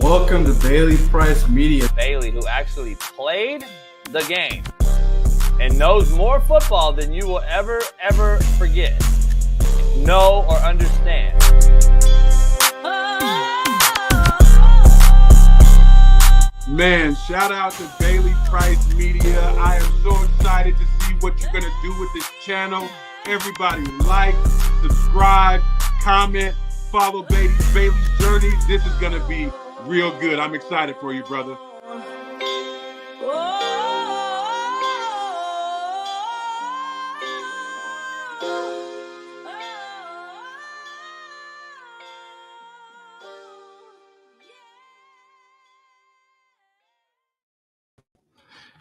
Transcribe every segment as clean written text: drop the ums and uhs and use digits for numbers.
Welcome to Bailey Price Media. Bailey, who actually played the game and knows more football than you will ever forget, know, or understand. Man, shout out to Bailey Price Media. I am so excited to see what you're going to do with this channel. Everybody like, subscribe, comment, follow Bailey's journey. This is going to be real good. I'm excited for you, brother.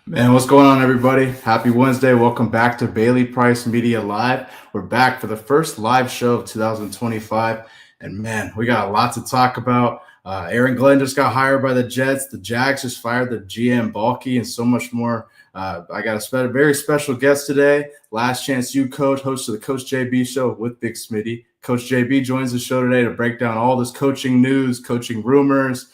Man, what's going on, everybody? Happy Wednesday. Welcome back to Bailey Price Media Live. We're back for the first live show of 2025. And man, we got a lot to talk about. Aaron Glenn just got hired by the Jets. The Jags just fired the GM Balky and so much more. I got a very special guest today. Last Chance U coach, host of the Coach JB show with Big Smitty. Coach JB joins the show today to break down all this coaching news, coaching rumors.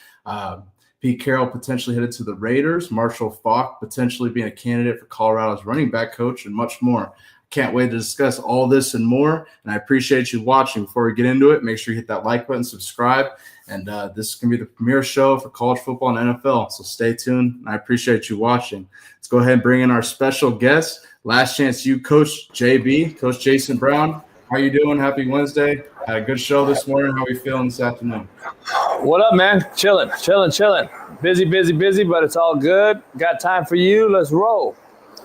Pete Carroll potentially headed to the Raiders. Marshall Faulk potentially being a candidate for Colorado's running back coach, and much more. Can't wait to discuss all this and more, and I appreciate you watching. Before we get into it, make sure you hit that like button, subscribe, and this is going to be the premier show for college football and NFL, so stay tuned, and I appreciate you watching. Let's go ahead and bring in our special guest, Last Chance U coach JB, Coach Jason Brown. How you doing? Happy Wednesday. Had a good show this morning. How are we feeling this afternoon? What up, man? Chilling. Busy, but it's all good. Got time for you. Let's roll.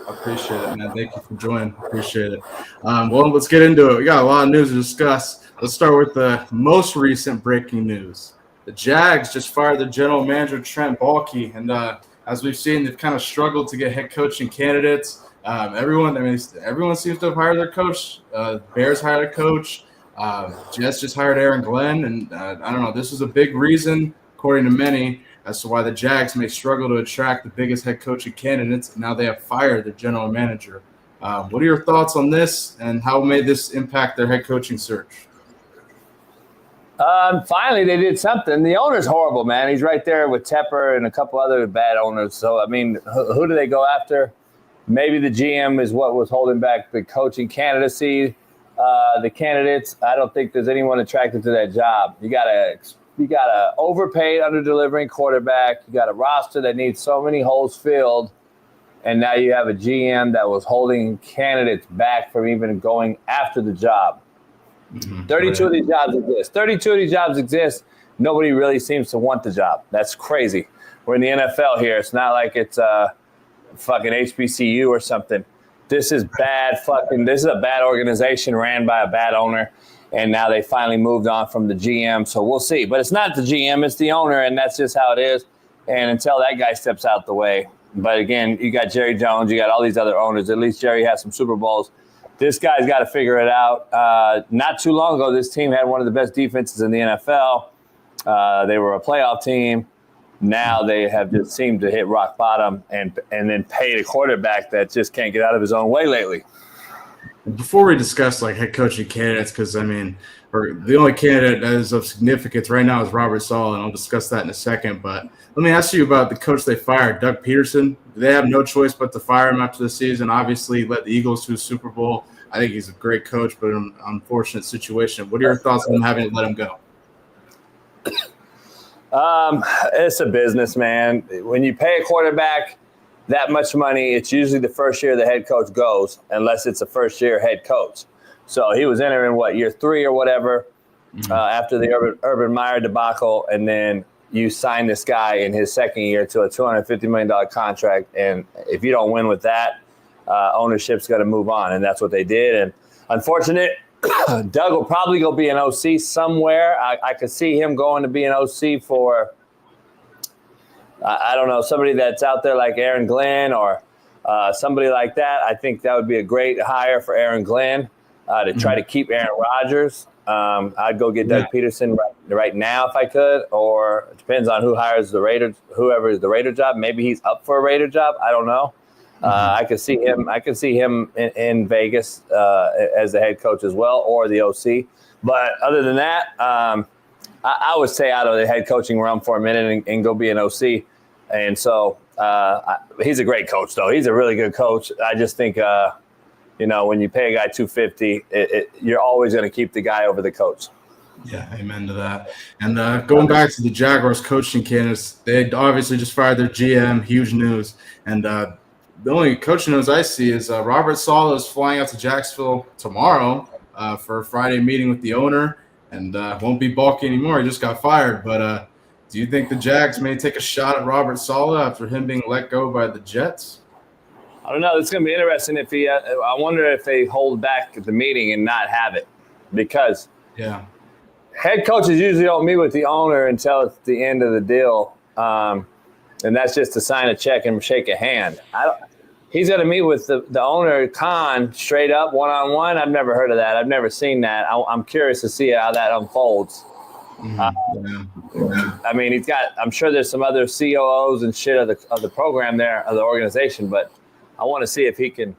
I appreciate it, man. Thank you for joining. Appreciate it. Well, let's get into it. We got a lot of news to discuss. Let's start with the most recent breaking news. The Jags just fired the general manager, Trent Baalke, and as we've seen, they've kind of struggled to get head coaching candidates. Everyone seems to have hired their coach. Bears hired a coach. Jets just hired Aaron Glenn, and I don't know. This is a big reason, according to many, as to why the Jags may struggle to attract the biggest head coaching candidates. Now they have fired the general manager. What are your thoughts on this, and how may this impact their head coaching search? Finally, they did something. The owner's horrible, man. He's right there with Tepper and a couple other bad owners. So, I mean, who do they go after? Maybe the GM is what was holding back the coaching candidacy. The candidates, I don't think there's anyone attracted to that job. You got a overpaid, under-delivering quarterback. You got a roster that needs so many holes filled, and now you have a GM that was holding candidates back from even going after the job. Mm-hmm. 32 of these jobs exist. Nobody really seems to want the job. That's crazy. We're in the NFL here. It's not like it's fucking HBCU or something. This is bad this is a bad organization ran by a bad owner, and now they finally moved on from the GM, so we'll see. But it's not the GM, it's the owner, and that's just how it is. And until that guy steps out the way. But again, you got Jerry Jones, you got all these other owners. At least Jerry has some Super Bowls. This guy's got to figure it out. Not too long ago, this team had one of the best defenses in the NFL. They were a playoff team. Now they have just seemed to hit rock bottom and then paid a quarterback that just can't get out of his own way lately. Before we discuss like head coaching candidates, because I mean, the only candidate that is of significance right now is Robert Saleh, and I'll discuss that in a second. But let me ask you about the coach they fired, Doug Peterson. They have no choice but to fire him after the season. Obviously, led the Eagles to a Super Bowl. I think he's a great coach, but an unfortunate situation. What are your thoughts on having to let him go? It's a business, man. When you pay a quarterback that much money, it's usually the first year the head coach goes, unless it's a first-year head coach. So he was entering, year 3 or whatever, after the Urban Meyer debacle, and then you sign this guy in his second year to a $250 million contract, and if you don't win with that, ownership's going to move on, and that's what they did. And unfortunate, Doug will probably go be an OC somewhere. I could see him going to be an OC for, I don't know, somebody that's out there like Aaron Glenn or somebody like that. I think that would be a great hire for Aaron Glenn to try to keep Aaron Rodgers. I'd go get Doug Peterson right now if I could, or it depends on who hires the Raiders, whoever is the Raider job. Maybe he's up for a Raider job. I don't know. I could see him in Vegas as the head coach as well, or the OC. But other than that, I would stay out of the head coaching realm for a minute and go be an OC. And so he's a great coach, though. He's a really good coach. I just think, when you pay a guy $250, you're always going to keep the guy over the coach. Yeah, amen to that. And going back to the Jaguars coaching candidates, they obviously just fired their GM. Huge news. And the only coaching news I see is Robert Saleh is flying out to Jacksonville tomorrow for a Friday meeting with the owner, and won't be bulky anymore. He just got fired. But do you think the Jags may take a shot at Robert Saleh after him being let go by the Jets? I don't know. It's going to be interesting if he. I wonder if they hold back the meeting and not have it, because head coaches usually don't meet with the owner until it's the end of the deal, and that's just to sign a check and shake a hand. He's going to meet with the owner, Khan, straight up, one-on-one. I've never heard of that. I've never seen that. I'm curious to see how that unfolds. I mean, I'm sure there's some other COOs and shit of the program there, of the organization, but I want to see if he can.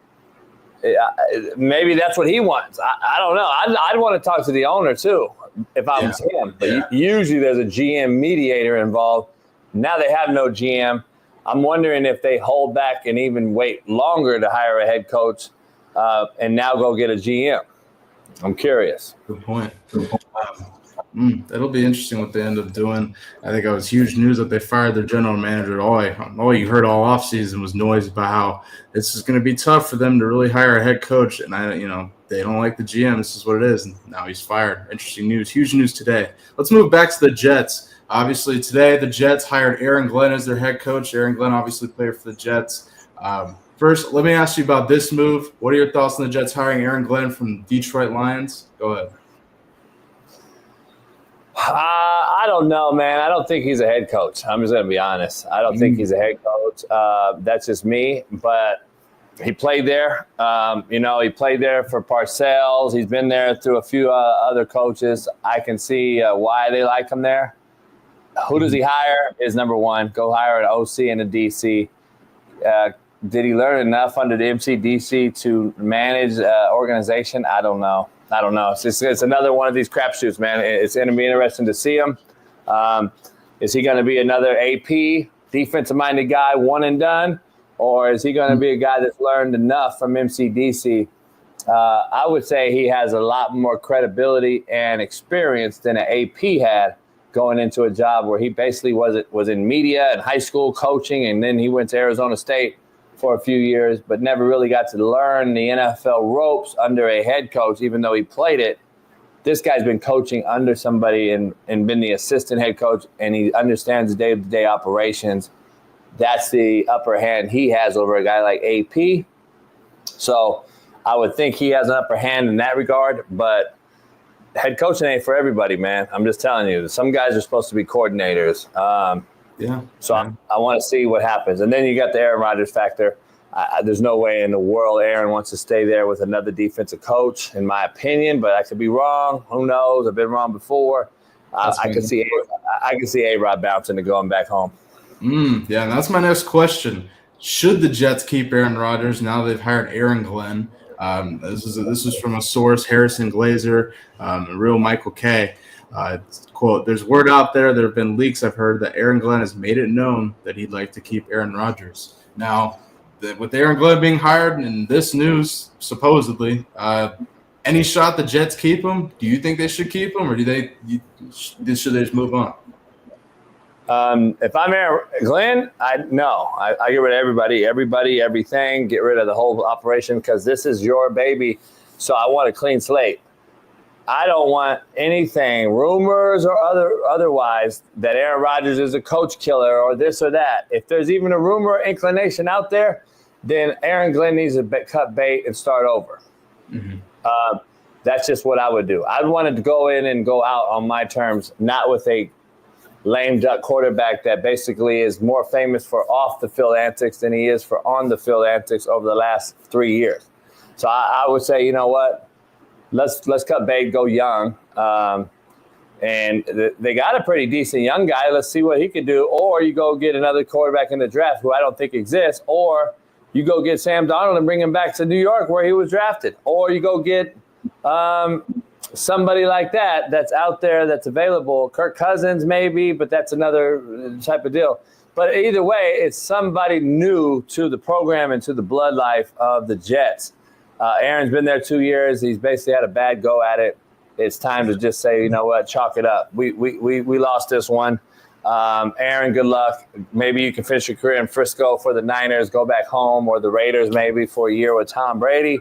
Maybe that's what he wants. I don't know. I'd want to talk to the owner too if I was him. But usually there's a GM mediator involved. Now they have no GM. I'm wondering if they hold back and even wait longer to hire a head coach and now go get a GM. I'm curious. Good point. It'll be interesting what they end up doing. I think it was huge news that they fired their general manager. All you heard all offseason was noise about how this is going to be tough for them to really hire a head coach. And they don't like the GM. This is what it is. And now he's fired. Interesting news. Huge news today. Let's move back to the Jets. Obviously, today the Jets hired Aaron Glenn as their head coach. Aaron Glenn obviously played for the Jets. First, let me ask you about this move. What are your thoughts on the Jets hiring Aaron Glenn from Detroit Lions? Go ahead. I don't know, man. I don't think he's a head coach. I'm just going to be honest. I don't think he's a head coach. That's just me. But he played there. He played there for Parcells. He's been there through a few other coaches. I can see why they like him there. Who does he hire is number one. Go hire an OC and a DC. Did he learn enough under the MCDC to manage organization? I don't know. It's another one of these crapshoots, man. It's going to be interesting to see him. Is he going to be another AP, defensive-minded guy, one and done? Or is he going to be a guy that's learned enough from MCDC? I would say he has a lot more credibility and experience than an AP had going into a job where he basically was in media and high school coaching, and then he went to Arizona State for a few years, but never really got to learn the NFL ropes under a head coach, even though he played it. This guy's been coaching under somebody and been the assistant head coach, and he understands the day-to-day operations. That's the upper hand he has over a guy like AP. So I would think he has an upper hand in that regard, but head coaching ain't for everybody, man. I'm just telling you. Some guys are supposed to be coordinators. So I want to see what happens. And then you got the Aaron Rodgers factor. There's no way in the world Aaron wants to stay there with another defensive coach, in my opinion, but I could be wrong. Who knows? I've been wrong before. I can see A-Rod bouncing and going back home. And that's my next question. Should the Jets keep Aaron Rodgers now they've hired Aaron Glenn? This is from a source, Harrison Glazer, real Michael K. Quote, there's word out there have been leaks I've heard that Aaron Glenn has made it known that he'd like to keep Aaron Rodgers. Now, with Aaron Glenn being hired and this news, supposedly, any shot the Jets keep him? Do you think they should keep him, or should they just move on? If I'm Aaron Glenn, I get rid of everybody, everything, get rid of the whole operation because this is your baby. So I want a clean slate. I don't want anything, rumors or otherwise, that Aaron Rodgers is a coach killer or this or that. If there's even a rumor or inclination out there, then Aaron Glenn needs to cut bait and start over. That's just what I would do. I'd want to go in and go out on my terms, not with a lame duck quarterback that basically is more famous for off-the-field antics than he is for on-the-field antics over the last 3 years. So I would say, you know what? Let's cut bait, go young. And they got a pretty decent young guy. Let's see what he can do. Or you go get another quarterback in the draft who I don't think exists. Or you go get Sam Darnold and bring him back to New York where he was drafted. Or you go get somebody like that that's out there that's available. Kirk Cousins maybe, but that's another type of deal. But either way, it's somebody new to the program and to the blood life of the Jets. Aaron's been there 2 years. He's basically had a bad go at it. It's time to just say, you know what, chalk it up. We lost this one. Aaron, good luck. Maybe you can finish your career in Frisco for the Niners, go back home, or the Raiders maybe for a year with Tom Brady.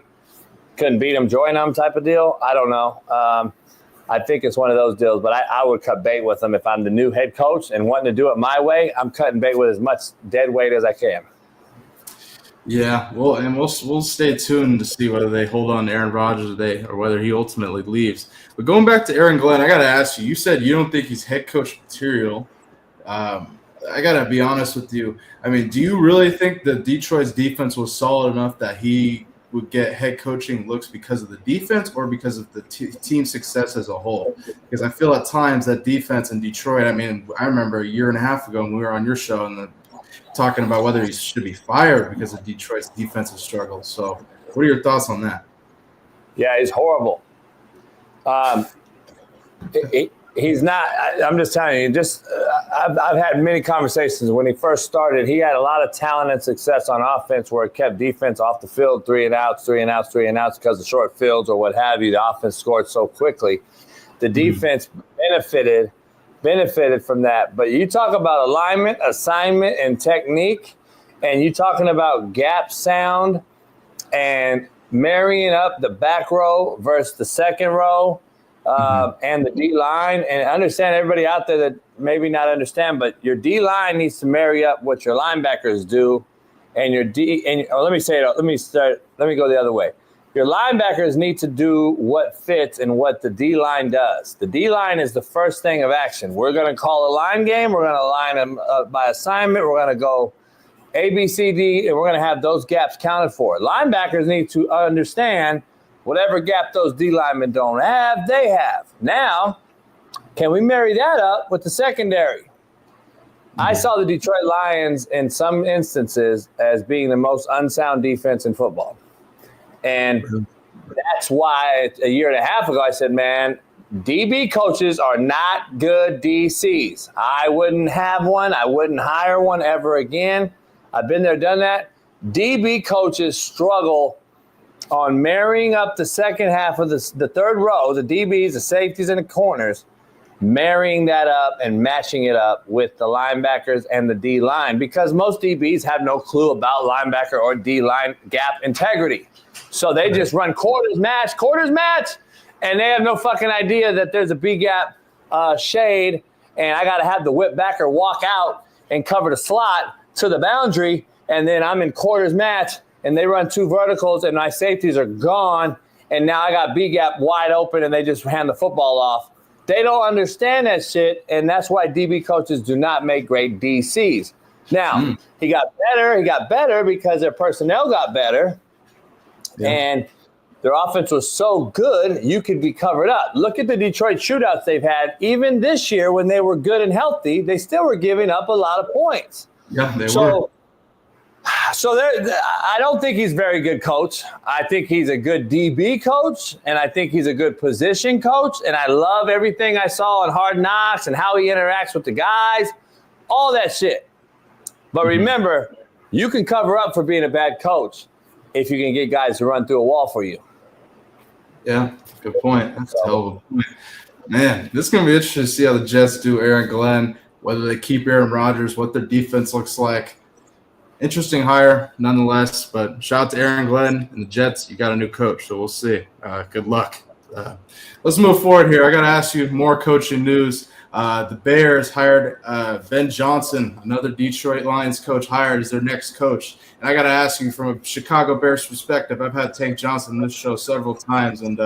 Couldn't beat him, join him type of deal. I don't know. I think it's one of those deals, but I would cut bait with him if I'm the new head coach and wanting to do it my way. I'm cutting bait with as much dead weight as I can. Yeah, well, and we'll stay tuned to see whether they hold on to Aaron Rodgers or whether he ultimately leaves. But going back to Aaron Glenn, I got to ask you. You said you don't think he's head coach material. I got to be honest with you. I mean, do you really think that Detroit's defense was solid enough that he would get head coaching looks because of the defense or because of the team success as a whole? Because I feel at times that defense in Detroit, I mean, I remember a year and a half ago when we were on your show and talking about whether he should be fired because of Detroit's defensive struggles. So what are your thoughts on that? Yeah, he's horrible. He's not. I'm just telling you. I've had many conversations. When he first started, he had a lot of talent and success on offense, where it kept defense off the field, 3 and outs because of short fields or what have you. The offense scored so quickly. The defense benefited from that. But you talk about alignment, assignment, and technique, and you talking about gap sound and marrying up the back row versus the second row. And the D-line, and understand everybody out there that maybe not understand, but your D-line needs to marry up what your linebackers do, and your let me go the other way. Your linebackers need to do what fits and what the D-line does. The D-line is the first thing of action. We're going to call a line game. We're going to line them by assignment. We're going to go A, B, C, D, and we're going to have those gaps counted for. Linebackers need to understand whatever gap those D linemen don't have, they have. Now, can we marry that up with the secondary? I saw the Detroit Lions in some instances as being the most unsound defense in football. And that's why a year and a half ago I said, man, DB coaches are not good DCs. I wouldn't have one. I wouldn't hire one ever again. I've been there, done that. DB coaches struggle on marrying up the second half of the third row, the DBs, the safeties, and the corners, marrying that up and matching it up with the linebackers and the D-line, because most DBs have no clue about linebacker or D-line gap integrity. So they just run quarters match, and they have no fucking idea that there's a B-gap shade, and I got to have the whip backer walk out and cover the slot to the boundary, and then I'm in quarters match, and they run 2 verticals, and my safeties are gone, and now I got B-gap wide open, and they just hand the football off. They don't understand that shit, and that's why DB coaches do not make great DCs. Now, he got better because their personnel got better, and their offense was so good, you could be covered up. Look at the Detroit shootouts they've had. Even this year, when they were good and healthy, they still were giving up a lot of points. Yeah, they were. So I don't think he's a very good coach. I think he's a good DB coach, and I think he's a good position coach, and I love everything I saw on Hard Knocks and how he interacts with the guys, all that shit. But remember, you can cover up for being a bad coach if you can get guys to run through a wall for you. Yeah, good point. That's a hell of a point. Man, this is going to be interesting to see how the Jets do Aaron Glenn, whether they keep Aaron Rodgers, what their defense looks like. Interesting hire, nonetheless. But shout out to Aaron Glenn and the Jets. You got a new coach, so we'll see. Good luck. Let's move forward here. I got to ask you more coaching news. The Bears hired Ben Johnson, another Detroit Lions coach, hired as their next coach. And I got to ask you from a Chicago Bears perspective. I've had Tank Johnson on this show several times, and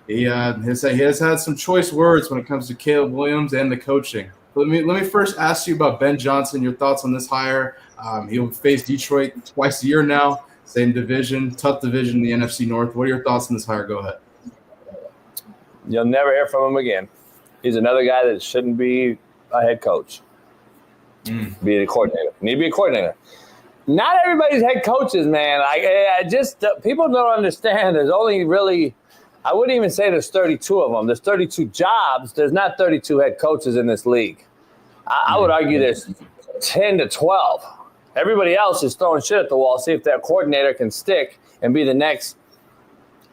he has had some choice words when it comes to Caleb Williams and the coaching. Let me first ask you about Ben Johnson, your thoughts on this hire. He'll face Detroit twice a year now, same division, tough division in the NFC North. What are your thoughts on this hire? Go ahead. You'll never hear from him again. He's another guy that shouldn't be a head coach. Be a coordinator. Need to be a coordinator. Not everybody's head coaches, man. I just people don't understand. There's only really, I wouldn't even say there's 32 of them. There's 32 jobs. There's not 32 head coaches in this league. I would argue there's 10 to 12. Everybody else is throwing shit at the wall, see if their coordinator can stick and be the next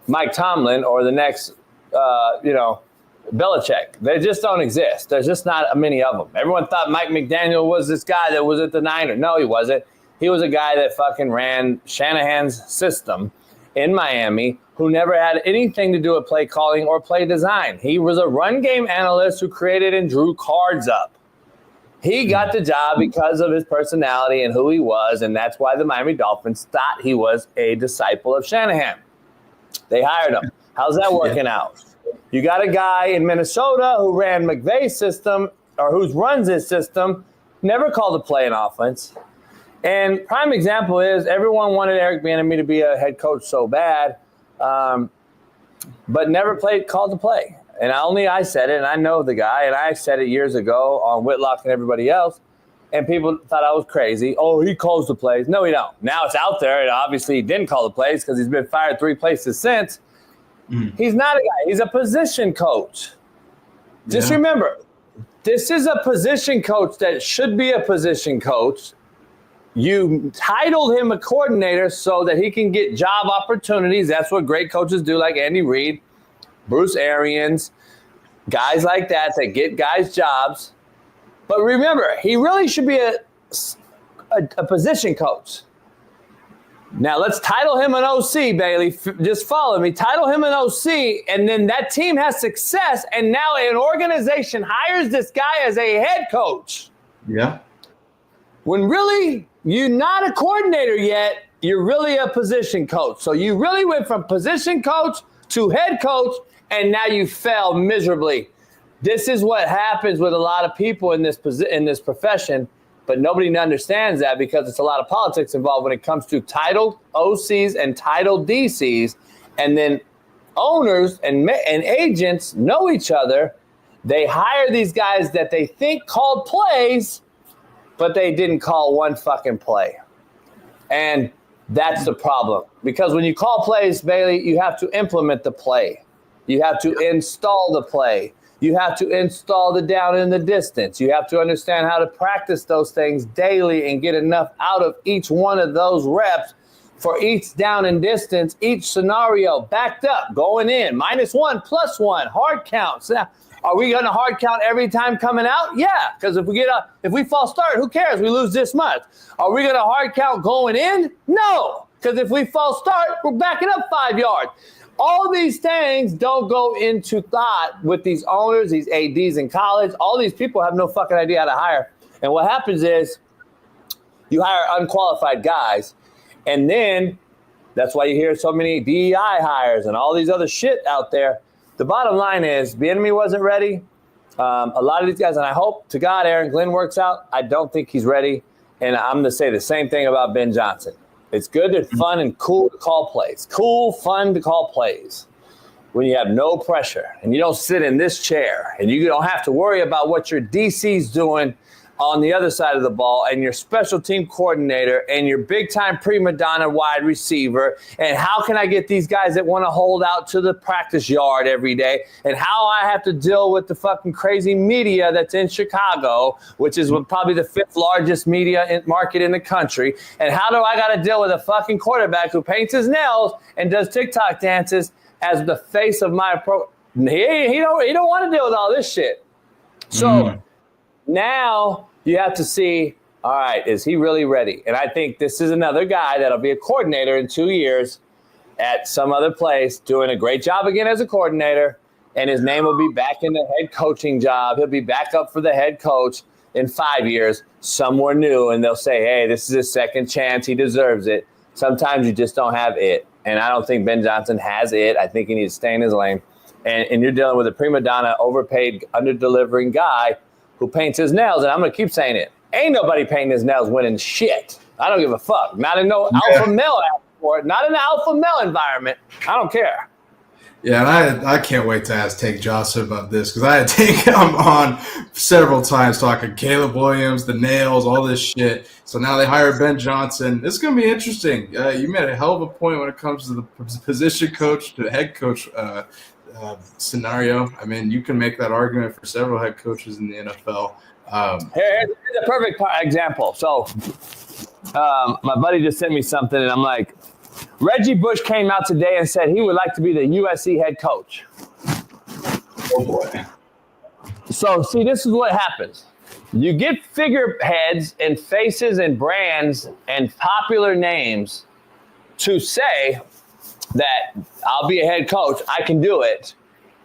Mike Tomlin or the next, Belichick. They just don't exist. There's just not many of them. Everyone thought Mike McDaniel was this guy that was at the Niners. No, he wasn't. He was a guy that fucking ran Shanahan's system in Miami who never had anything to do with play calling or play design. He was a run game analyst who created and drew cards up. He got the job because of his personality and who he was, and that's why the Miami Dolphins thought he was a disciple of Shanahan. They hired him. How's that working out? You got a guy in Minnesota who ran McVay's system, or who runs his system, never called a play in offense. And prime example is everyone wanted Eric Bieniemy to be a head coach so bad, but never called the play. And I said it, and I know the guy, and I said it years ago on Whitlock and everybody else, and people thought I was crazy. Oh, he calls the plays. No, he don't. Now it's out there, and obviously he didn't call the plays because he's been fired 3 places since. He's not a guy. He's a position coach. Just remember, this is a position coach that should be a position coach. You titled him a coordinator so that he can get job opportunities. That's what great coaches do, like Andy Reid, Bruce Arians, guys like that get guys jobs. But remember, he really should be a position coach. Now let's title him an OC, Bailey. Just follow me. Title him an OC, and then that team has success, and now an organization hires this guy as a head coach. Yeah. When really you're not a coordinator yet, you're really a position coach. So you really went from position coach to head coach, and now you fell miserably. This is what happens with a lot of people in this profession, but nobody understands that because it's a lot of politics involved when it comes to titled OCs and titled DCs. And then owners and agents know each other. They hire these guys that they think called plays, but they didn't call one fucking play. And that's the problem. Because when you call plays, Bailey, you have to implement the play. You have to install the play. You have to install the down in the distance. You have to understand how to practice those things daily and get enough out of each one of those reps for each down and distance, each scenario, backed up, going in, -1, +1, hard counts. Now, are we going to hard count every time coming out? Yeah, because if we false start, who cares? We lose this much. Are we going to hard count going in? No, because if we false start, we're backing up 5 yards. All these things don't go into thought with these owners, these ADs in college. All these people have no fucking idea how to hire. And what happens is you hire unqualified guys, and then that's why you hear so many DEI hires and all these other shit out there. The bottom line is Bieniemy wasn't ready. A lot of these guys, and I hope to God Aaron Glenn works out. I don't think he's ready. And I'm going to say the same thing about Ben Johnson. It's good and fun and cool to call plays. Cool, fun to call plays when you have no pressure and you don't sit in this chair and you don't have to worry about what your DC's doing on the other side of the ball and your special team coordinator and your big-time prima donna wide receiver and how can I get these guys that want to hold out to the practice yard every day and how I have to deal with the fucking crazy media that's in Chicago, which is probably the 5th largest media market in the country, and how do I got to deal with a fucking quarterback who paints his nails and does TikTok dances as the face of my pro. He don't want to deal with all this shit. So now you have to see, all right, is he really ready? And I think this is another guy that'll be a coordinator in 2 years at some other place, doing a great job again as a coordinator, and his name will be back in the head coaching job. He'll be back up for the head coach in 5 years, somewhere new, and they'll say, hey, this is his second chance. He deserves it. Sometimes you just don't have it, and I don't think Ben Johnson has it. I think he needs to stay in his lane. And you're dealing with a prima donna, overpaid, under-delivering guy who paints his nails, and I'm going to keep saying it. Ain't nobody painting his nails winning shit. I don't give a fuck. Not in no alpha male for it. Not in the alpha male environment. I don't care. Yeah, and I can't wait to ask Tank Johnson about this because I had Tank him on several times talking Caleb Williams, the nails, all this shit. So now they hire Ben Johnson. It's going to be interesting. You made a hell of a point when it comes to the position coach to head coach scenario. I mean, you can make that argument for several head coaches in the NFL. Here's a perfect example. So my buddy just sent me something, and I'm like, Reggie Bush came out today and said he would like to be the USC head coach. Oh, boy. So, see, this is what happens. You get figureheads and faces and brands and popular names to say that I'll be a head coach, I can do it.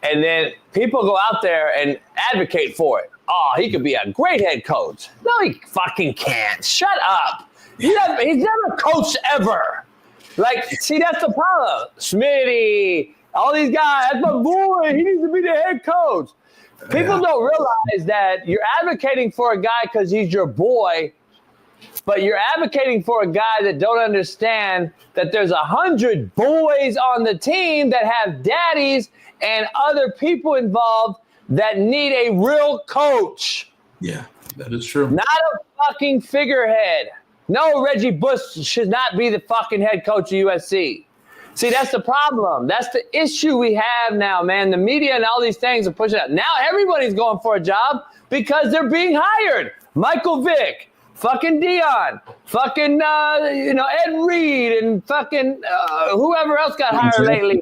And then people go out there and advocate for it. Oh, he could be a great head coach. No, he fucking can't. Shut up. He's never coached ever. Like, see, that's the problem. Smitty, all these guys, that's my boy. He needs to be the head coach. People don't realize that you're advocating for a guy because he's your boy, but you're advocating for a guy that don't understand that there's 100 boys on the team that have daddies and other people involved that need a real coach. Yeah, that is true. Not a fucking figurehead. No, Reggie Bush should not be the fucking head coach of USC. See, that's the problem. That's the issue we have now, man. The media and all these things are pushing out. Now everybody's going for a job because they're being hired. Michael Vick, fucking Dion, fucking Ed Reed, and fucking whoever else got hired lately.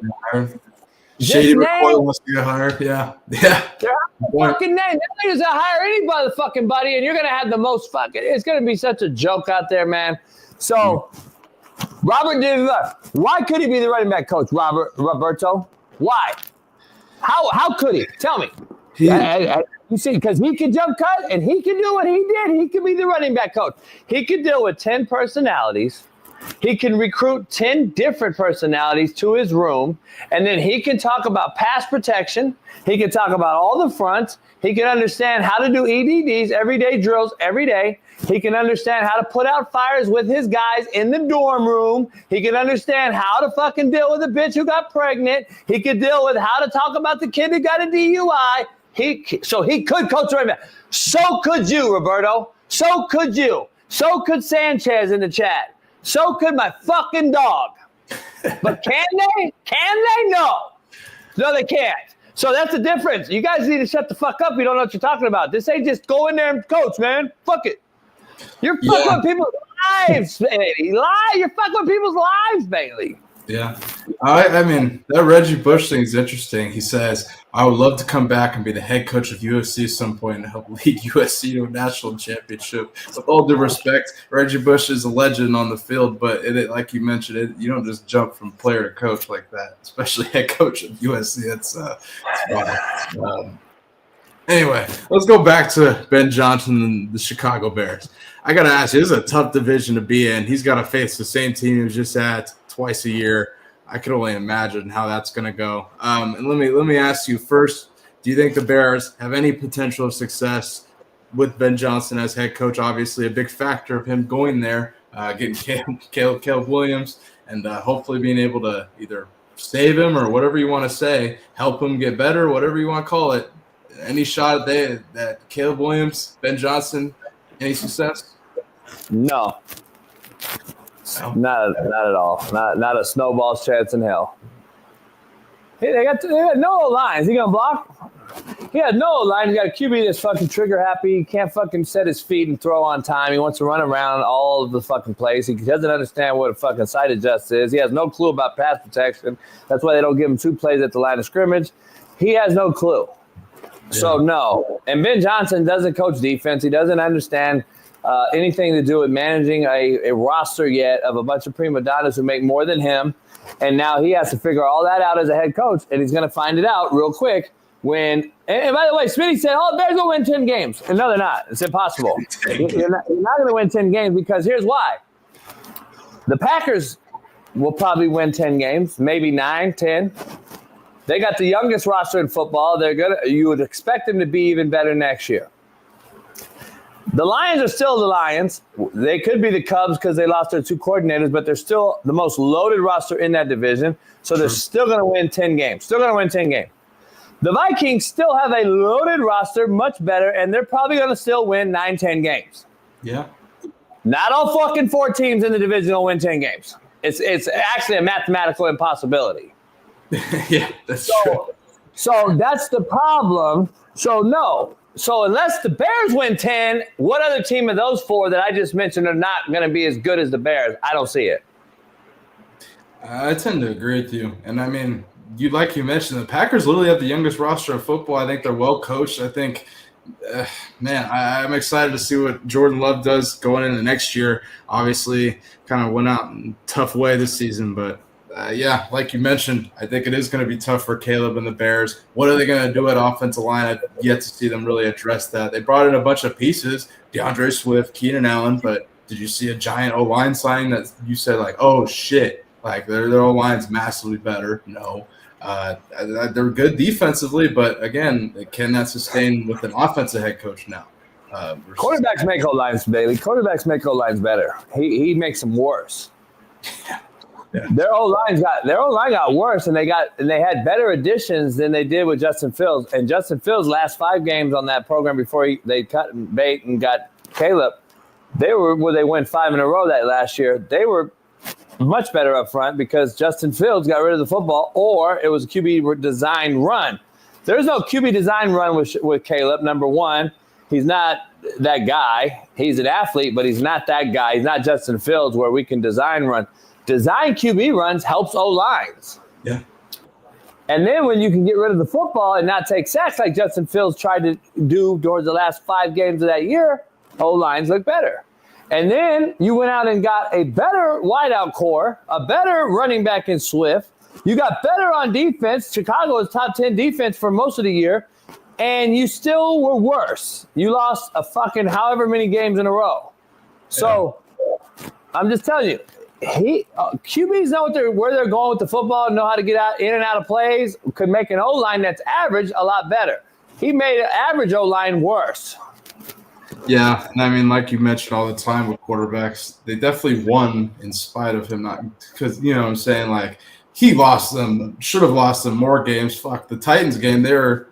Shady McCoy wants to get hired. Yeah. They're fucking name. They're not gonna hire any motherfucking buddy, and you're gonna have the most fucking. It's gonna be such a joke out there, man. So, Robert did why could he be the running back coach, Roberto? Why? How could he? Tell me. You see, because he could jump cut and he can do what he did. He could be the running back coach. He could deal with 10 personalities. He can recruit 10 different personalities to his room, and then he can talk about pass protection. He can talk about all the fronts. He can understand how to do EDDs, everyday drills, every day. He can understand how to put out fires with his guys in the dorm room. He can understand how to fucking deal with a bitch who got pregnant. He could deal with how to talk about the kid that got a DUI. So he could coach running back. So could you, Roberto. So could you. So could Sanchez in the chat. So could my fucking dog. But can they? Can they? No. No, they can't. So that's the difference. You guys need to shut the fuck up. You don't know what you're talking about. This ain't just go in there and coach, man. Fuck it. You're fucking with people's lives, Bailey. You're fucking with people's lives, Bailey. Yeah. I mean, that Reggie Bush thing is interesting. He says, I would love to come back and be the head coach of USC at some point and help lead USC to a national championship. With all due respect, Reggie Bush is a legend on the field, but like you mentioned, you don't just jump from player to coach like that, especially head coach of USC. That's wild. Anyway, let's go back to Ben Johnson and the Chicago Bears. I got to ask you, this is a tough division to be in. He's got to face the same team he was just at twice a year. I could only imagine how that's going to go. And let me ask you first, do you think the Bears have any potential of success with Ben Johnson as head coach? Obviously, a big factor of him going there, getting Caleb Williams, and hopefully being able to either save him or whatever you want to say, help him get better, whatever you want to call it. Any shot at that Caleb Williams, Ben Johnson, any success? No. Not at all. Not a snowball's chance in hell. Hey, they got no lines. He gonna block? He had no line. He got a QB that's fucking trigger happy. He can't fucking set his feet and throw on time. He wants to run around all of the fucking place. He doesn't understand what a fucking sight adjust is. He has no clue about pass protection. That's why they don't give him 2 plays at the line of scrimmage. He has no clue. So, no. And Ben Johnson doesn't coach defense. He doesn't understand anything to do with managing a roster yet of a bunch of prima donnas who make more than him. And now he has to figure all that out as a head coach, and he's going to find it out real quick when – and by the way, Smitty said, oh, Bears will win 10 games. And no, they're not. It's impossible. You're not going to win 10 games because here's why. The Packers will probably win 10 games, maybe 9, 10. They got the youngest roster in football. You would expect them to be even better next year. The Lions are still the Lions. They could be the Cubs because they lost their 2 coordinators, but they're still the most loaded roster in that division. So they're still going to win 10 games. The Vikings still have a loaded roster, much better, and they're probably going to still win 9, 10 games. Yeah. Not all fucking 4 teams in the division will win 10 games. It's actually a mathematical impossibility. Yeah, that's true. So that's the problem. So no. So unless the Bears win 10, what other team of those 4 that I just mentioned are not going to be as good as the Bears? I don't see it. I tend to agree with you. And I mean, you mentioned, the Packers literally have the youngest roster of football. I think they're well coached. I think, I'm excited to see what Jordan Love does going into next year. Obviously, kind of went out in a tough way this season, but yeah, like you mentioned, I think it is going to be tough for Caleb and the Bears. What are they going to do at offensive line? I've yet to see them really address that. They brought in a bunch of pieces, DeAndre Swift, Keenan Allen, but did you see a giant O-line signing that you said, like, oh, shit, like their O-line's massively better? No. They're good defensively, but, again, can that sustain with an offensive head coach now? Quarterbacks make O-lines, Bailey. Quarterbacks make O-lines better. He makes them worse. Yeah. Their O-line got worse, and they had better additions than they did with Justin Fields. And Justin Fields' last 5 games on that program before they cut bait and got Caleb, they went 5 in a row that last year. They were much better up front because Justin Fields got rid of the football, or it was a QB design run. There's no QB design run with Caleb. Number one, he's not that guy. He's an athlete, but he's not that guy. He's not Justin Fields where we can design run. Design QB runs helps O-lines. Yeah. And then when you can get rid of the football and not take sacks like Justin Fields tried to do towards the last 5 games of that year, O-lines look better. And then you went out and got a better wideout core, a better running back in Swift. You got better on defense. Chicago was top 10 defense for most of the year, and you still were worse. You lost a fucking however many games in a row. So I'm just telling you, QBs know where they're going with the football, know how to get in and out of plays, could make an O-line that's average a lot better. He made an average O-line worse. Yeah, and I mean, like you mentioned all the time with quarterbacks, they definitely won in spite of him not – because, you know what I'm saying, like, he lost them, should have lost them more games. Fuck, the Titans game, they were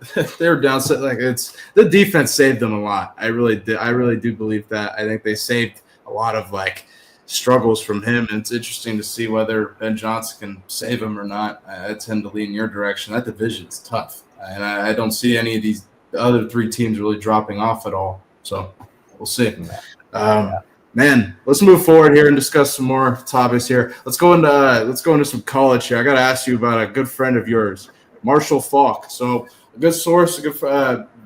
down. Like, it's – the defense saved them a lot. I really do believe that. I think they saved a lot of, like – struggles from him, and it's interesting to see whether Ben Johnson can save him or not. I tend to lean your direction. That division's tough, and I don't see any of these other 3 teams really dropping off at all. So we'll see. Man, let's move forward here and discuss some more topics here. Let's go into some college here. I got to ask you about a good friend of yours, Marshall Faulk. So a good source,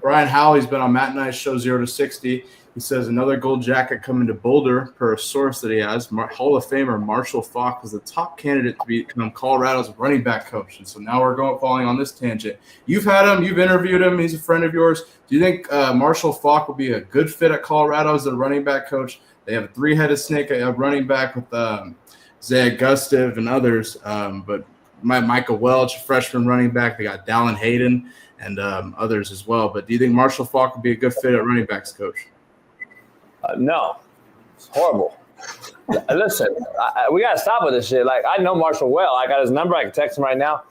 Brian Howley's been on Matt and I's show 0 to 60. He says another gold jacket coming to Boulder per a source that he has. Hall of Famer Marshall Faulk was the top candidate to become Colorado's running back coach. And so now we're falling on this tangent. You've had him. You've interviewed him. He's a friend of yours. Do you think Marshall Faulk will be a good fit at Colorado as a running back coach? They have a 3-headed snake at running back with Zay Gustive and others. But Michael Welch, freshman running back. They got Dallin Hayden and others as well. But do you think Marshall Faulk will be a good fit at running backs coach? No, it's horrible. Listen, we got to stop with this shit. Like, I know Marshall well. I got his number. I can text him right now.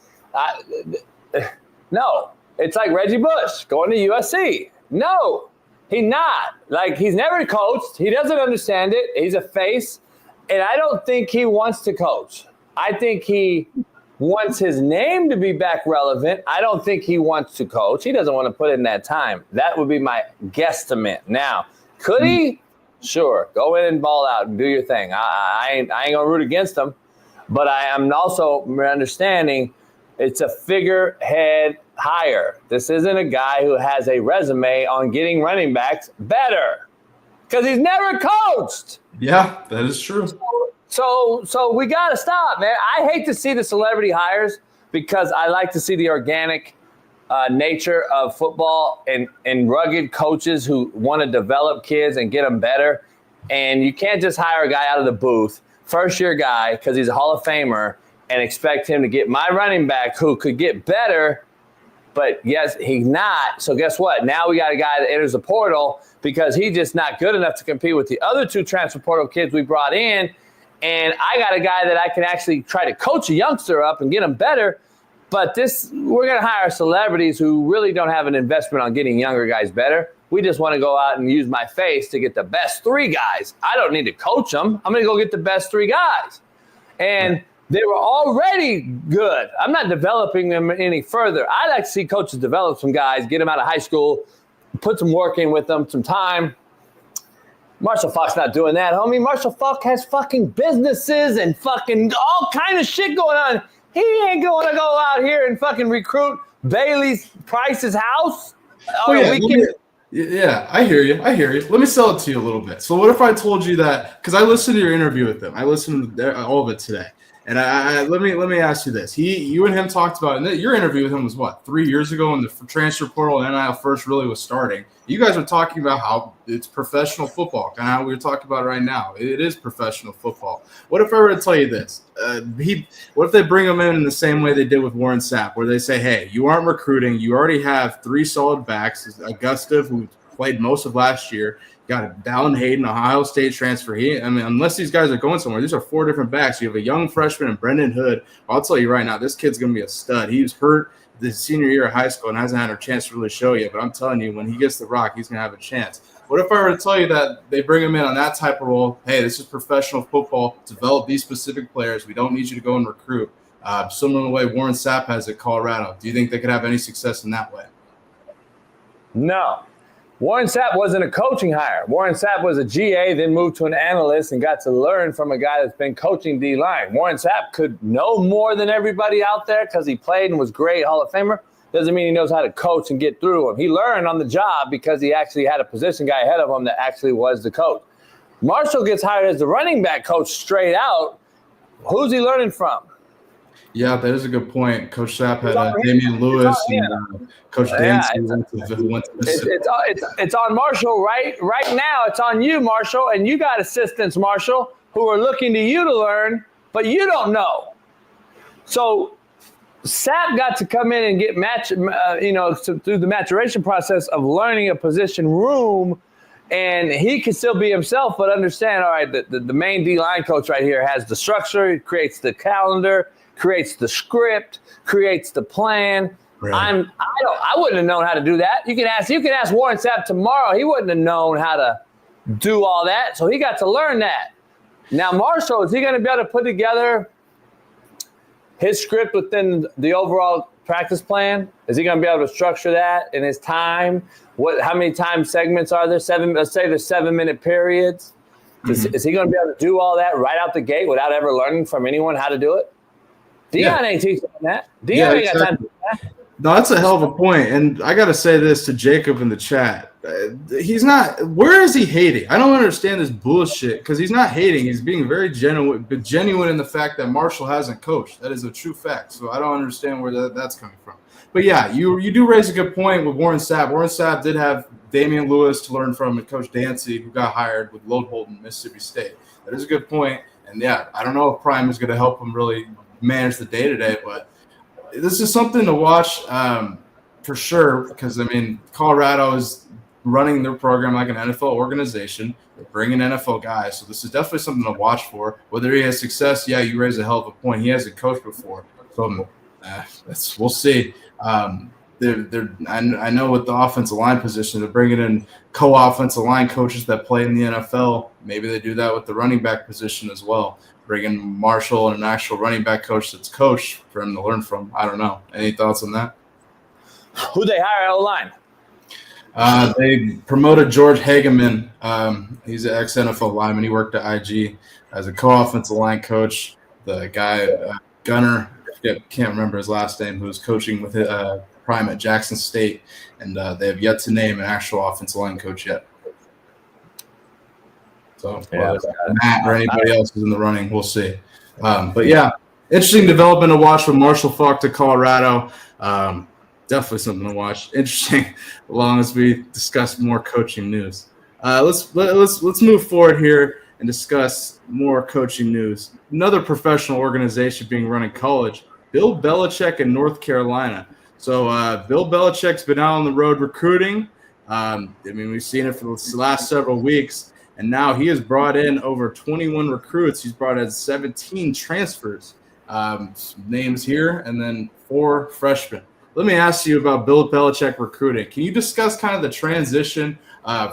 No, it's like Reggie Bush going to USC. No, he's not. Like, he's never coached. He doesn't understand it. He's a face, and I don't think he wants to coach. I think he wants his name to be back relevant. I don't think he wants to coach. He doesn't want to put in that time. That would be my guesstimate. Now, could he? Sure. Go in and ball out and do your thing. I ain't going to root against him, but I am also understanding it's a figurehead hire. This isn't a guy who has a resume on getting running backs better because he's never coached. Yeah, that is true. So we got to stop, man. I hate to see the celebrity hires because I like to see the organic nature of football and rugged coaches who want to develop kids and get them better. And you can't just hire a guy out of the booth, first-year guy, because he's a Hall of Famer, and expect him to get my running back who could get better But yes, he's not. So guess what? Now we got a guy that enters the portal because he's just not good enough to compete with the other 2 transfer portal kids we brought in. And I got a guy that I can actually try to coach a youngster up and get him better. But we're going to hire celebrities who really don't have an investment on getting younger guys better. We just want to go out and use my face to get the best 3 guys. I don't need to coach them. I'm going to go get the best 3 guys. And they were already good. I'm not developing them any further. I like to see coaches develop some guys, get them out of high school, put some work in with them, some time. Marshall Faulk's not doing that, homie. Marshall Faulk has fucking businesses and fucking all kind of shit going on. He ain't going to go out here and fucking recruit Bailey Price's house on a weekend. Yeah, I hear you. Let me sell it to you a little bit. So what if I told you that, because I listened to your interview with them. I listened to all of it today. And let me ask you this. You and him talked about, and your interview with him was what, 3 years ago when the transfer portal and NIL first really was starting. You guys were talking about how it's professional football, kind of how we were talking about right now. It is professional football. What if I were to tell you this? What if they bring him in the same way they did with Warren Sapp, where they say, hey, you aren't recruiting. You already have 3 solid backs. Augusta, who played most of last year. Got Dallin Hayden, Ohio State transfer. Unless these guys are going somewhere, these are 4 different backs. You have a young freshman and Brendan Hood. I'll tell you right now, this kid's going to be a stud. He was hurt this senior year of high school and hasn't had a chance to really show yet. But I'm telling you, when he gets the rock, he's going to have a chance. What if I were to tell you that they bring him in on that type of role? Hey, this is professional football. Develop these specific players. We don't need you to go and recruit. Similar to the way Warren Sapp has at Colorado. Do you think they could have any success in that way? No. Warren Sapp wasn't a coaching hire. Warren Sapp was a GA, then moved to an analyst and got to learn from a guy that's been coaching D-line. Warren Sapp could know more than everybody out there because he played and was great, Hall of Famer. Doesn't mean he knows how to coach and get through him. He learned on the job because he actually had a position guy ahead of him that actually was the coach. Marshall gets hired as the running back coach straight out. Who's he learning from? Yeah, that is a good point. Coach Sapp had Damian Lewis and Coach Dancy went to Mississippi. It's on Marshall right now. It's on you, Marshall, and you got assistants, Marshall, who are looking to you to learn, but you don't know. So Sapp got to come in and get through the maturation process of learning a position room, and he can still be himself, but understand, all right, the main D-line coach right here has the structure, creates the calendar, creates the script, creates the plan. Right. I wouldn't have known how to do that. You can ask Warren Sapp tomorrow. He wouldn't have known how to do all that. So he got to learn that. Now, Marshall, is he going to be able to put together his script within the overall practice plan? Is he going to be able to structure that in his time? How many time segments are there? 7. Let's say there's 7-minute periods. Mm-hmm. Is he going to be able to do all that right out the gate without ever learning from anyone how to do it? Dion ain't teaching that. Dion ain't got time to do that. No, that's a hell of a point. And I got to say this to Jacob in the chat. He's not – where is he hating? I don't understand this bullshit because he's not hating. He's being very genuine in the fact that Marshall hasn't coached. That is a true fact. So I don't understand where that's coming from. But, yeah, you do raise a good point with Warren Sapp. Warren Sapp did have Damian Lewis to learn from and Coach Dancy, who got hired with Lode Holden, Mississippi State. That is a good point. And, yeah, I don't know if Prime is going to help him really – manage the day-to-day, but this is something to watch for sure because, Colorado is running their program like an NFL organization. They're bringing NFL guys, so this is definitely something to watch for. Whether he has success, yeah, you raise a hell of a point. He hasn't coached before, so we'll see. I know with the offensive line position, they're bringing in co-offensive line coaches that play in the NFL. Maybe they do that with the running back position as well. Bringing Marshall and an actual running back coach that's coached for him to learn from. I don't know. Any thoughts on that? Who they hire at line? They promoted George Hageman. He's an ex-NFL lineman. He worked at IG as a co-offensive line coach. The guy, Gunner, I can't remember his last name, who was coaching with Prime at Jackson State. And they have yet to name an actual offensive line coach yet. So Matt or anybody else is in the running, we'll see. But, yeah, interesting development to watch from Marshall Faulk to Colorado. Definitely something to watch. Interesting, as long as we discuss more coaching news. Let's move forward here and discuss more coaching news. Another professional organization being run in college, Bill Belichick in North Carolina. So Bill Belichick's been out on the road recruiting. We've seen it for the last several weeks, and now he has brought in over 21 recruits. He's brought in 17 transfers, names here, and then 4 freshmen. Let me ask you about Bill Belichick recruiting. Can you discuss kind of the transition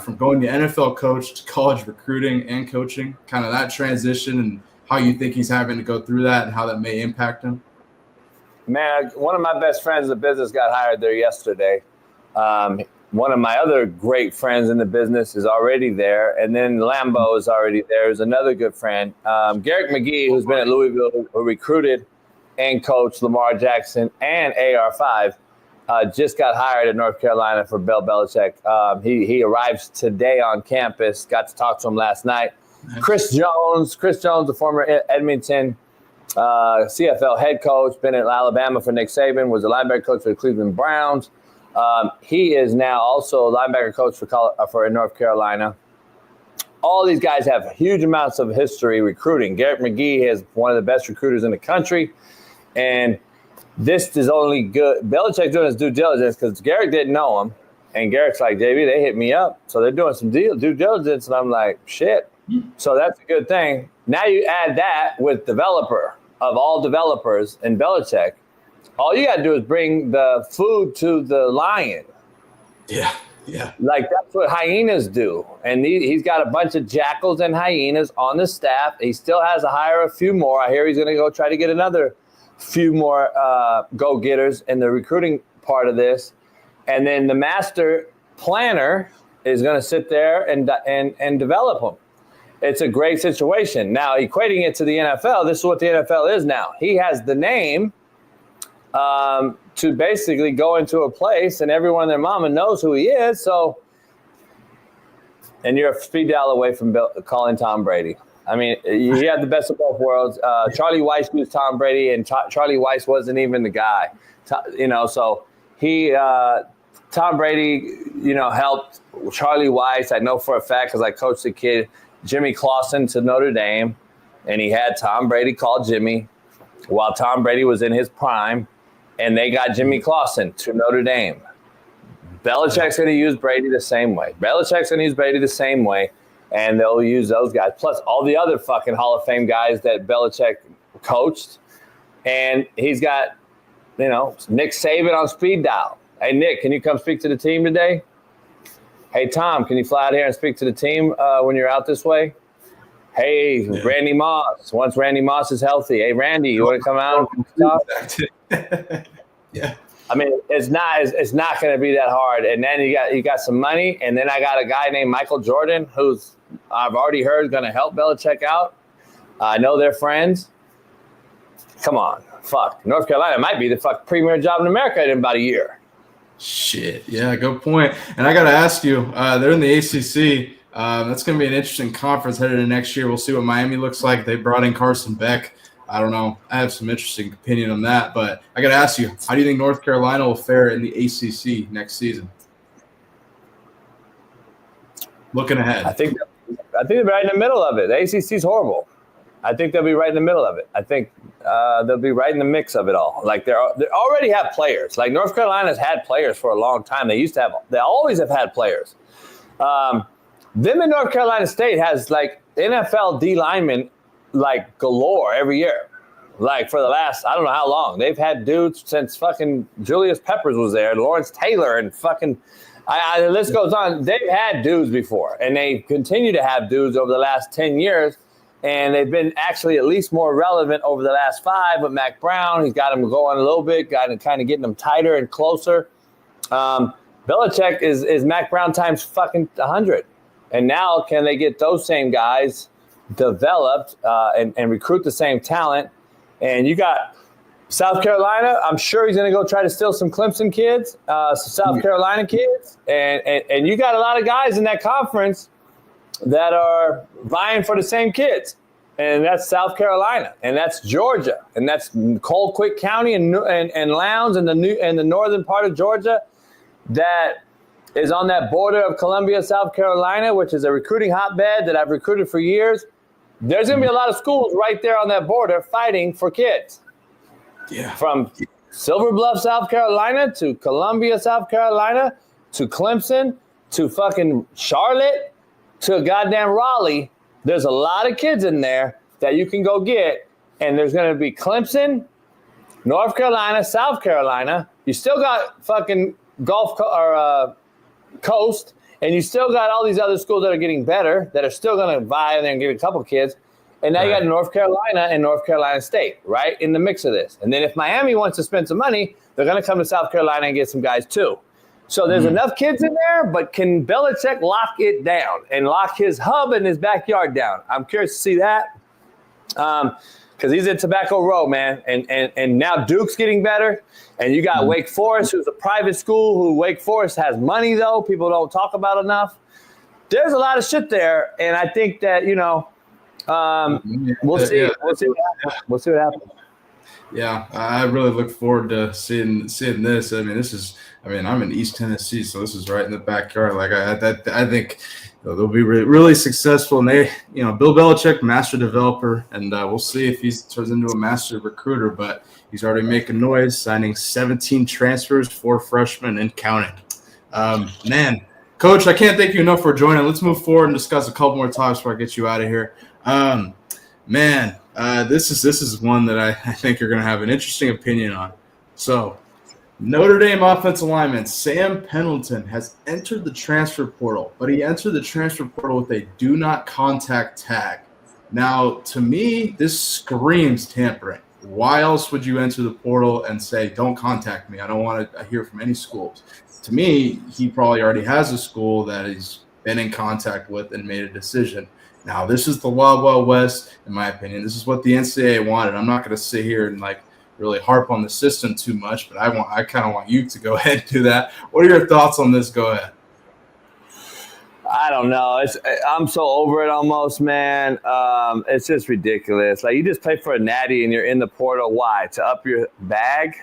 from going to NFL coach to college recruiting and coaching, kind of that transition and how you think he's having to go through that and how that may impact him? Man, one of my best friends in the business got hired there yesterday. One of my other great friends in the business is already there. And then Lambeau is already there. There's another good friend. Garrick McGee, who's been at Louisville, who recruited and coached Lamar Jackson and AR5, just got hired at North Carolina for Bill Belichick. He arrives today on campus. Got to talk to him last night. Nice. Chris Jones, the former Edmonton CFL head coach, been at Alabama for Nick Saban, was a linebacker coach for the Cleveland Browns. He is now also a linebacker coach for North Carolina. All these guys have huge amounts of history recruiting. Garrett McGee is one of the best recruiters in the country. And this is only good. Belichick's doing his due diligence because Garrett didn't know him. And Garrett's like, JB, they hit me up. So they're doing some due diligence. And I'm like, shit. So that's a good thing. Now you add that with developer of all developers in Belichick. All you got to do is bring the food to the lion. Yeah. Like that's what hyenas do. And he's got a bunch of jackals and hyenas on the staff. He still has to hire a few more. I hear he's going to go try to get another few more go-getters in the recruiting part of this. And then the master planner is going to sit there and develop them. It's a great situation. Now, equating it to the NFL, this is what the NFL is now. He has the name to basically go into a place, and everyone and their mama knows who he is. So, and you're a speed dial away from calling Tom Brady. I mean, you have the best of both worlds. Charlie Weiss used Tom Brady, and Charlie Weiss wasn't even the guy. So Tom Brady, helped Charlie Weiss. I know for a fact because I coached the kid, Jimmy Clausen, to Notre Dame, and he had Tom Brady call Jimmy while Tom Brady was in his prime, and they got Jimmy Clausen to Notre Dame. Belichick's going to use Brady the same way. And they'll use those guys, plus all the other fucking Hall of Fame guys that Belichick coached. And he's got, Nick Saban on speed dial. Hey, Nick, can you come speak to the team today? Hey, Tom, can you fly out here and speak to the team when you're out this way? Hey, yeah. Randy Moss, once Randy Moss is healthy. Hey, Randy, you want to come out and talk? Yeah. I mean, it's not going to be that hard. And then you got some money, and then I got a guy named Michael Jordan, who's I've already heard going to help Belichick out. I know they're friends. Come on, fuck. North Carolina might be the premier job in America in about a year. Shit, yeah, good point. And I got to ask you, they're in the ACC. That's going to be an interesting conference headed into next year. We'll see what Miami looks like. They brought in Carson Beck. I don't know. I have some interesting opinion on that. But I got to ask you, how do you think North Carolina will fare in the ACC next season? Looking ahead. I think they're right in the middle of it. The ACC is horrible. I think they'll be right in the middle of it. I think they'll be right in the mix of it all. Like they already have players. Like North Carolina's had players for a long time. They always have had players. Them in North Carolina State has like NFL D linemen like galore every year. Like for the last, I don't know how long. They've had dudes since fucking Julius Peppers was there, Lawrence Taylor, and fucking the list goes on. They've had dudes before, and they continue to have dudes over the last 10 years. And they've been actually at least more relevant over the last 5 with Mac Brown. He's got them going a little bit, kind of getting them tighter and closer. Belichick is Mac Brown times fucking 100. And now can they get those same guys developed and recruit the same talent? And you got South Carolina. I'm sure he's going to go try to steal some Clemson kids, some South Carolina kids. And you got a lot of guys in that conference that are vying for the same kids. And that's South Carolina, and that's Georgia, and that's Colquitt County and Lowndes and the northern part of Georgia that is on that border of Columbia, South Carolina, which is a recruiting hotbed that I've recruited for years. There's going to be a lot of schools right there on that border fighting for kids. Yeah. From Silver Bluff, South Carolina, to Columbia, South Carolina, to Clemson, to fucking Charlotte, to goddamn Raleigh. There's a lot of kids in there that you can go get, and there's going to be Clemson, North Carolina, South Carolina. You still got fucking Coast, and you still got all these other schools that are getting better, that are still going to vie and get a couple kids. And now you got North Carolina and North Carolina State, right, in the mix of this. And then if Miami wants to spend some money, they're going to come to South Carolina and get some guys too. So there's enough kids in there, but can Belichick lock it down and lock his hub in his backyard down? I'm curious to see that because he's in Tobacco Row, man. And now Duke's getting better. And you got Wake Forest, who's a private school, who Wake Forest has money, though. People don't talk about enough. There's a lot of shit there. And I think that, we'll see. Yeah. We'll see what happens. Yeah, I really look forward to seeing this. I mean, I'm in East Tennessee, so this is right in the backyard. Like I think they'll be really successful. And they, Bill Belichick, master developer, and we'll see if he turns into a master recruiter. But he's already making noise, signing 17 transfers, 4 freshmen, and counting. Man, Coach, I can't thank you enough for joining. Let's move forward and discuss a couple more topics before I get you out of here. This is one that I think you're going to have an interesting opinion on. So, Notre Dame offensive lineman Sam Pendleton has entered the transfer portal, but he entered the transfer portal with a do not contact tag. Now, to me, this screams tampering. Why else would you enter the portal and say, don't contact me? I don't want to hear from any schools. To me, he probably already has a school that he's been in contact with and made a decision. Now, this is the Wild Wild West, in my opinion. This is what the NCAA wanted. I'm not going to sit here and really harp on the system too much, but I kind of want you to go ahead and do that. What are your thoughts on this? Go ahead. I don't know. I'm so over it almost, man. It's just ridiculous. Like, you just play for a natty and you're in the portal. Why? To up your bag?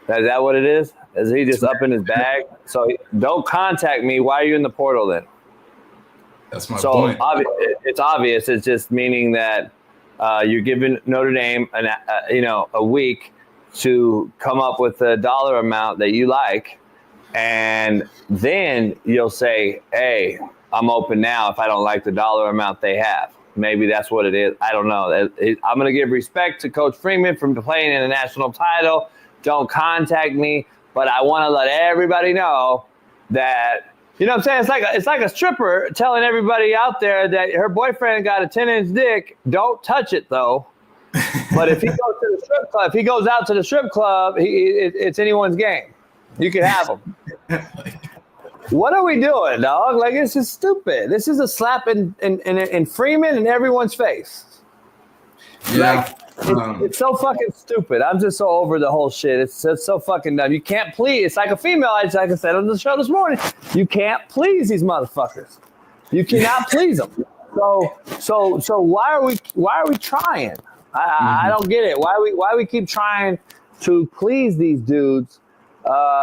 Is that what it is? Is he just up in his bag? So don't contact me. Why are you in the portal then? That's my point. It's obvious. It's just meaning that you're giving Notre Dame a week to come up with a dollar amount that you like, and then you'll say, hey, I'm open now if I don't like the dollar amount they have. Maybe that's what it is. I don't know. I'm going to give respect to Coach Freeman for playing in a national title. Don't contact me, but I want to let everybody know that, you know what I'm saying? It's like a stripper telling everybody out there that her boyfriend got a 10-inch dick. Don't touch it, though. But if he goes to the strip club, if he goes out to the strip club, it's anyone's game. You can have him. What are we doing, dog? Like, it's just stupid. This is a slap in Freeman and everyone's face. Yeah. It's so fucking stupid. I'm just so over the whole shit. It's so fucking dumb. You can't please. It's like a female. Like I said on the show this morning. You can't please these motherfuckers. You cannot please them. So why are we trying? I don't get it. Why we keep trying to please these dudes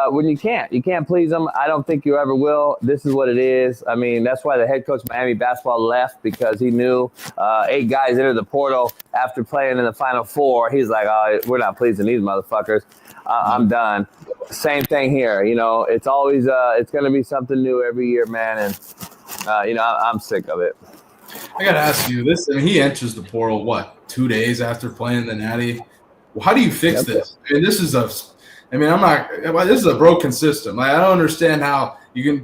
when you can't? You can't please them. I don't think you ever will. This is what it is. I mean, that's why the head coach of Miami basketball left, because he knew 8 guys entered the portal after playing in the Final Four. He's like, oh, we're not pleasing these motherfuckers. I'm done. Same thing here. It's always it's going to be something new every year, man. And, I'm sick of it. I got to ask you this. I mean, he enters the portal, 2 days after playing the Natty? Well, how do you fix this? I mean, this is a broken system. I don't understand how you can,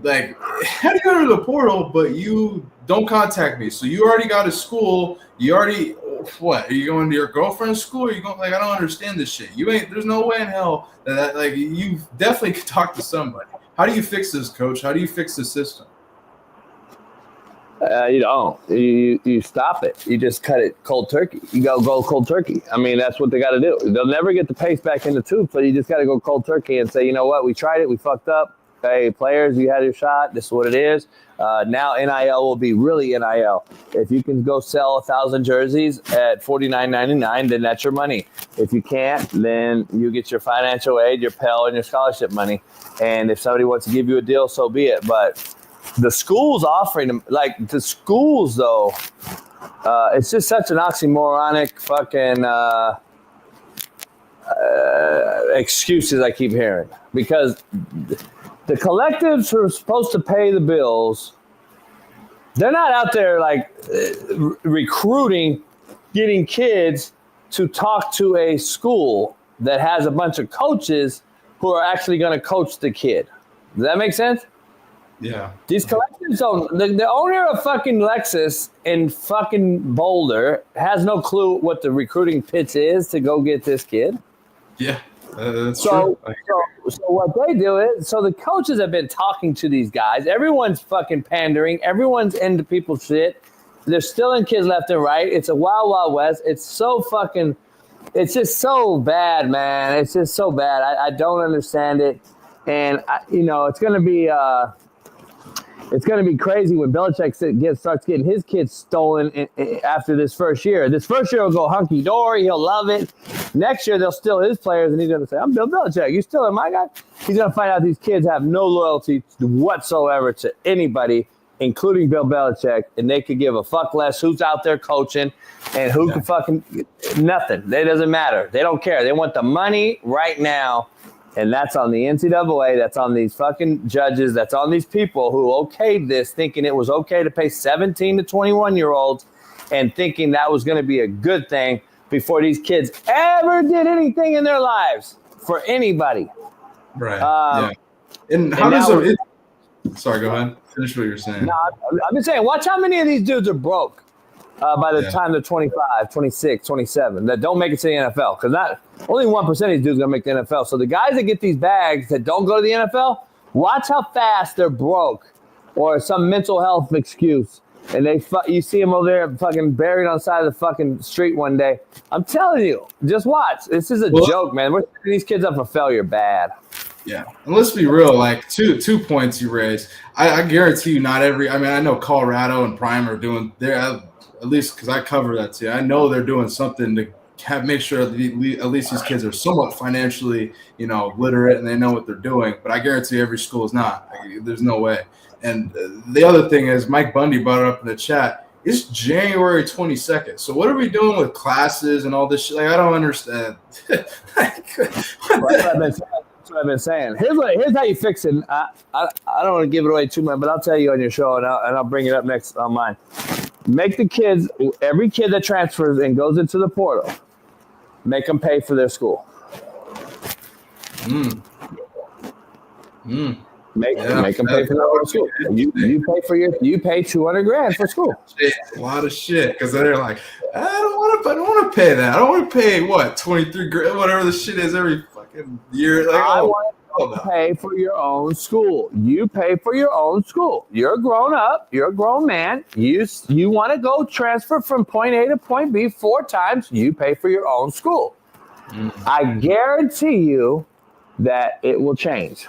how do you enter the portal, but you don't contact me? So you already got a school. You already, what? Are you going to your girlfriend's school? Are you going, I don't understand this shit. There's no way in hell that you definitely could talk to somebody. How do you fix this, Coach? How do you fix the system? You don't. You stop it. You just cut it cold turkey. You go cold turkey. I mean, that's what they got to do. They'll never get the pace back in the tube, so you just got to go cold turkey and say, you know what? We tried it. We fucked up. Hey, players, you had your shot. This is what it is. Now NIL will be really NIL. If you can go sell 1,000 jerseys at $49.99, then that's your money. If you can't, then you get your financial aid, your Pell, and your scholarship money. And if somebody wants to give you a deal, so be it. But the schools offering them, though, it's just such an oxymoronic fucking excuses I keep hearing, because the collectives who are supposed to pay the bills, they're not out there like recruiting, getting kids to talk to a school that has a bunch of coaches who are actually going to coach the kid. Does that make sense? Yeah. These collectives don't. The owner of fucking Lexus in fucking Boulder has no clue what the recruiting pitch is to go get this kid. Yeah, that's So true. what they do is, so the coaches have been talking to these guys. Everyone's fucking pandering. Everyone's into people's shit. They're stealing kids left and right. It's a wild, wild west. It's so fucking, it's just so bad, man. It's just so bad. I don't understand it. And, it's going to be, it's going to be crazy when Belichick starts getting his kids stolen after this first year. This first year will go hunky-dory. He'll love it. Next year, they'll steal his players, and he's going to say, I'm Bill Belichick. You stealing my guy? He's going to find out these kids have no loyalty whatsoever to anybody, including Bill Belichick, and they could give a fuck less who's out there coaching and who can fucking nothing. It doesn't matter. They don't care. They want the money right now. And that's on the NCAA. That's on these fucking judges. That's on these people who okayed this, thinking it was okay to pay 17 to 21-year-olds and thinking that was going to be a good thing before these kids ever did anything in their lives for anybody. Right. Yeah. And how does it? Sorry, go ahead. Finish what you're saying. No, I've been saying, watch how many of these dudes are broke by the time they're 25, 26, 27 that don't make it to the NFL. Because not only 1% of these dudes are going to make the NFL. So the guys that get these bags that don't go to the NFL, watch how fast they're broke or some mental health excuse. And you see them over there fucking buried on the side of the fucking street one day. I'm telling you, just watch. This is a joke, man. We're setting these kids up for failure bad. Yeah, and let's be real. Like two points you raised. I guarantee you, not every. I mean, I know Colorado and Prime are doing. They're at least because I cover that too. I know they're doing something to make sure at least these kids are somewhat financially, literate and they know what they're doing. But I guarantee every school is not. There's no way. And the other thing is, Mike Bundy brought it up in the chat. It's January 22nd. So what are we doing with classes and all this shit? Like, I don't understand. That's what I've been saying. Here's how you fix it. I don't want to give it away too much, but I'll tell you on your show, and I'll bring it up next on mine. Make the kids, every kid that transfers and goes into the portal, make them pay for their school. Make them pay for their own school. You pay $200,000 for school. A lot of shit, because they're like, I don't want to pay that. I don't want to pay what $23,000, whatever the shit is every fucking year. Like, I want to pay for your own school. You pay for your own school. You're grown up. You're a grown man. You want to go transfer from point A to point B 4 times. You pay for your own school. I guarantee you that it will change.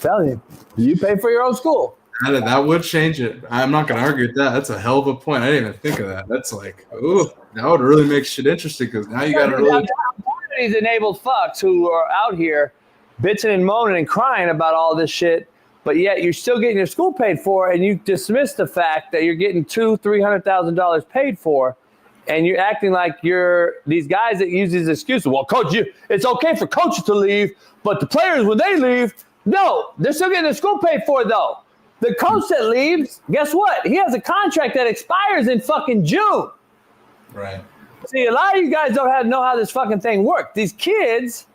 Tell you, you pay for your own school. That would change it. I'm not going to argue with that. That's a hell of a point. I didn't even think of that. That's like, ooh, that would really make shit interesting, because now you got to really. These enabled fucks who are out here bitching and moaning and crying about all this shit, but yet you're still getting your school paid for, and you dismiss the fact that you're getting $200,000-$300,000 paid for, and you're acting like you're these guys that use these excuses. Well, coach, it's okay for coaches to leave, but the players, when they leave, no, they're still getting their school paid for, though. The coach that leaves, guess what? He has a contract that expires in fucking June. Right. See, a lot of you guys don't know how this fucking thing works. These kids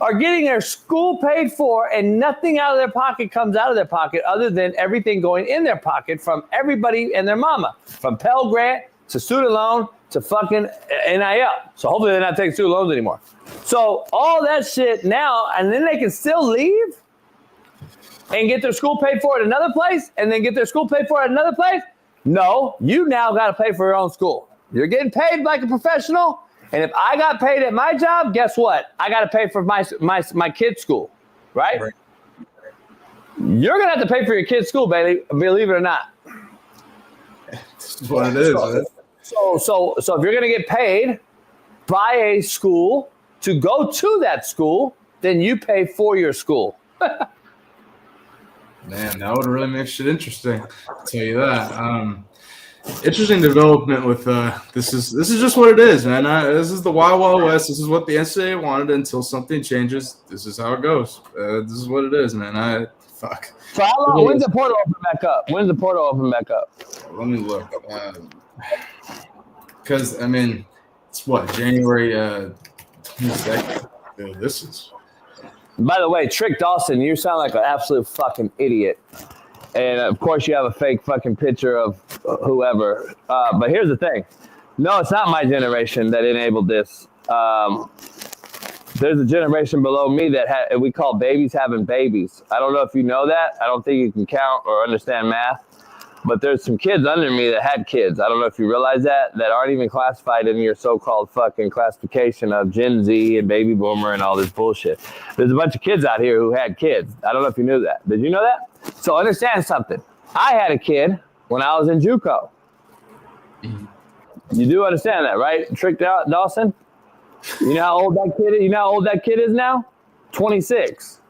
are getting their school paid for, and nothing out of their pocket comes out of their pocket other than everything going in their pocket from everybody and their mama, from Pell Grant to student loan to fucking NIL. So hopefully they're not taking student loans anymore. So all that shit now, and then they can still leave and get their school paid for at another place, and then get their school paid for at another place? No, you now got to pay for your own school. You're getting paid like a professional, and if I got paid at my job, guess what? I got to pay for my kid's school, right? You're going to have to pay for your kid's school, Bailey, believe it or not. This is what it is. So if you're going to get paid by a school to go to that school, then you pay for your school. Man, that would really make shit interesting. I'll tell you that. Interesting development with this is just what it is, man. This is the Wild Wild West. This is what the NCAA wanted until something changes. This is how it goes. This is what it is, man. Fuck. So how long? When's the portal open back up? When's the portal open back up? Let me look. Because I mean, it's what, January 22nd. Dude, this is. By the way, Trick Dawson, you sound like an absolute fucking idiot. And of course, you have a fake fucking picture of whoever. But here's the thing. No, it's not my generation that enabled this. There's a generation below me that we call babies having babies. I don't know if you know that. I don't think you can count or understand math. But there's some kids under me that had kids. I don't know if you realize that aren't even classified in your so-called fucking classification of Gen Z and baby boomer and all this bullshit. There's a bunch of kids out here who had kids. I don't know if you knew that. Did you know that? So understand something. I had a kid when I was in JUCO. You do understand that, right? Trick Dawson? You know how old that kid is? You know how old that kid is now? 26.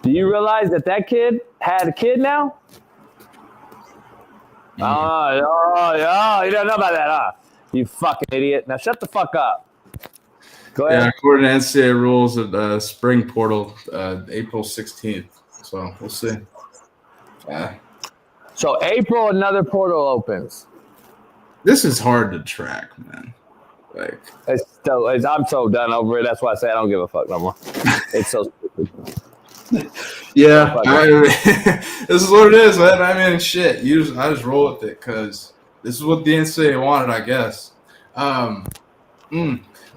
Do you realize that kid had a kid now? Oh, you don't know about that, huh? You fucking idiot. Now shut the fuck up. Go ahead. Yeah, according to NCAA rules, the spring portal, April 16th. So we'll see. So April, another portal opens. This is hard to track, man. Like, I'm so done over it. That's why I say I don't give a fuck no more. It's so stupid. Yeah, this is what it is, man. I mean, shit. I just roll with it because this is what the NCAA wanted, I guess.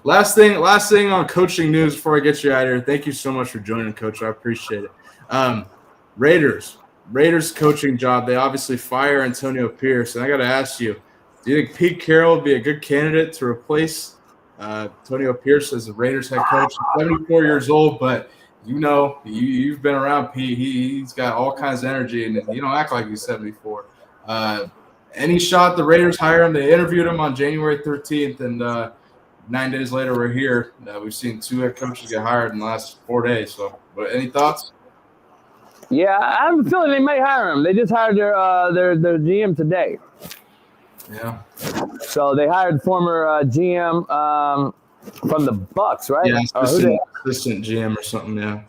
Last thing on coaching news before I get you out of here. Thank you so much for joining, Coach. I appreciate it. Raiders coaching job. They obviously fire Antonio Pierce, and I got to ask you: do you think Pete Carroll would be a good candidate to replace Antonio Pierce as the Raiders head coach? He's 74 years old, but you know, you've been around Pete. He's got all kinds of energy, and you don't act like he's 74. Any shot the Raiders hire him? They interviewed him on January 13th, and 9 days later, we're here. We've seen 2 head coaches get hired in the last 4 days. So, but any thoughts? Yeah, I have a feeling they may hire him. They just hired their GM today. Yeah. So they hired former GM from the Bucks, right? Yeah, assistant GM or something. Yeah.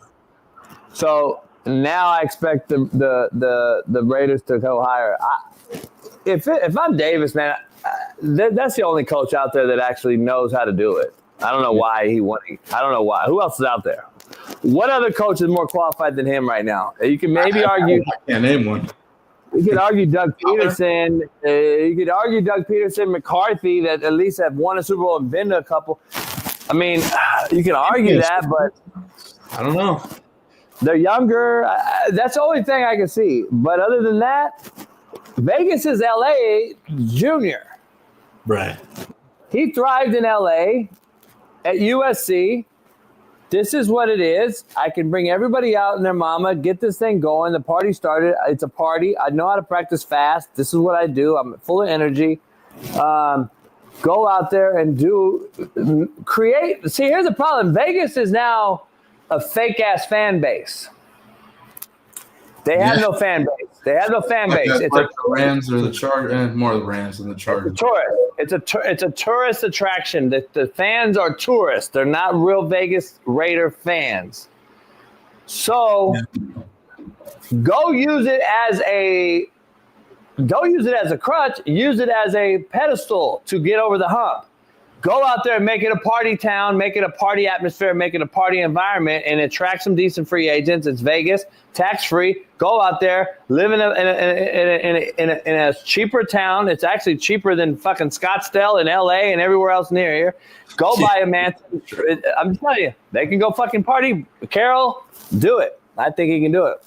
So now I expect the Raiders to go hire. If I'm Davis, man, that's the only coach out there that actually knows how to do it. I don't know why he won. I don't know why. Who else is out there? What other coach is more qualified than him right now? You can maybe argue. I can't name one. You could argue Doug Peterson. McCarthy, that at least have won a Super Bowl and been to a couple. I mean, you can argue that, but I don't know. They're younger. That's the only thing I can see. But other than that, Vegas is LA Junior. Right. He thrived in LA at USC. This is what it is. I can bring everybody out and their mama, get this thing going. The party started. It's a party. I know how to practice fast. This is what I do. I'm full of energy. Go out there and create. See, here's the problem. Vegas is now a fake-ass fan base. They have no fan base. They have no fan base. It's like the Rams or the Chargers, more of the Rams than the Chargers. It's a tourist attraction. The fans are tourists. They're not real Vegas Raider fans. So go use it as a crutch. Use it as a pedestal to get over the hump. Go out there and make it a party town, make it a party atmosphere, make it a party environment, and attract some decent free agents. It's Vegas, tax-free. Go out there, live in a cheaper town. It's actually cheaper than fucking Scottsdale and L.A. and everywhere else near here. Go buy a mansion. I'm telling you, they can go fucking party. Carroll, do it. I think he can do it.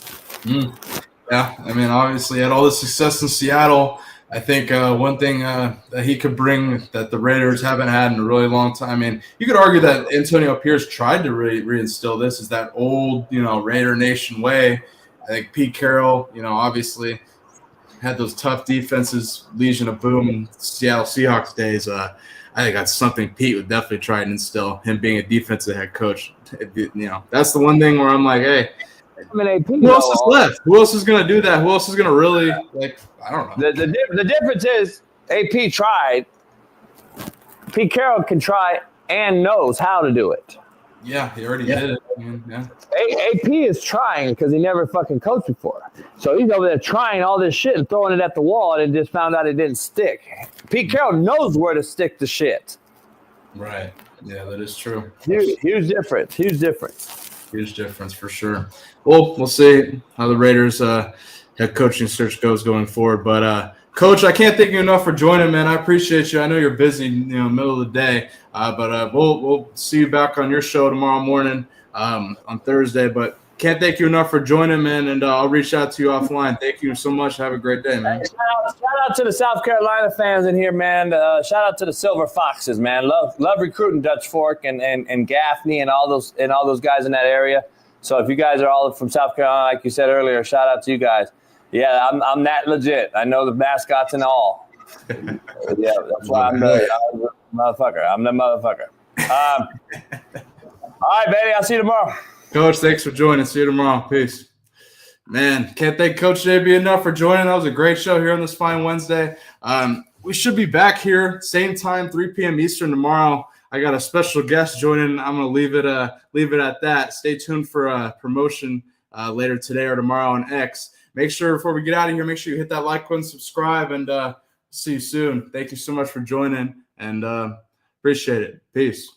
Yeah, I mean, obviously, had all the success in Seattle. I think one thing that he could bring that the Raiders haven't had in a really long time. I mean, you could argue that Antonio Pierce tried to reinstill this is that old, Raider Nation way. I think Pete Carroll, obviously had those tough defenses, Legion of Boom, and Seattle Seahawks days. I think that's something Pete would definitely try and instill, him being a defensive head coach. That's the one thing where I'm like, hey, who else is left? Who else is going to do that? Who else is going to really, I don't know. The difference is AP tried. Pete Carroll can try and knows how to do it. Yeah, he already did it. Yeah. AP is trying because he never fucking coached before. So he's over there trying all this shit and throwing it at the wall and just found out it didn't stick. Pete Carroll knows where to stick the shit. Right. Yeah, that is true. Huge difference. Huge difference. Huge difference for sure. Well, we'll see how the Raiders head coaching search goes going forward. But Coach, I can't thank you enough for joining, man. I appreciate you. I know you're busy, middle of the day. But we'll see you back on your show tomorrow morning on Thursday. But can't thank you enough for joining, man. And I'll reach out to you offline. Thank you so much. Have a great day, man. Shout out to the South Carolina fans in here, man. Shout out to the Silver Foxes, man. Love recruiting Dutch Fork and Gaffney and all those guys in that area. So if you guys are all from South Carolina, like you said earlier, shout out to you guys. Yeah, I'm that legit. I know the mascots and all. Yeah, that's why I'm the motherfucker. I'm the motherfucker. All right, baby. I'll see you tomorrow. Coach, thanks for joining. See you tomorrow. Peace. Man, can't thank Coach JB enough for joining. That was a great show here on this fine Wednesday. We should be back here same time, 3 p.m. Eastern tomorrow. I got a special guest joining. I'm going to leave it at that. Stay tuned for a promotion later today or tomorrow on X. Make sure before we get out of here, make sure you hit that like button, subscribe, and see you soon. Thank you so much for joining, and appreciate it. Peace.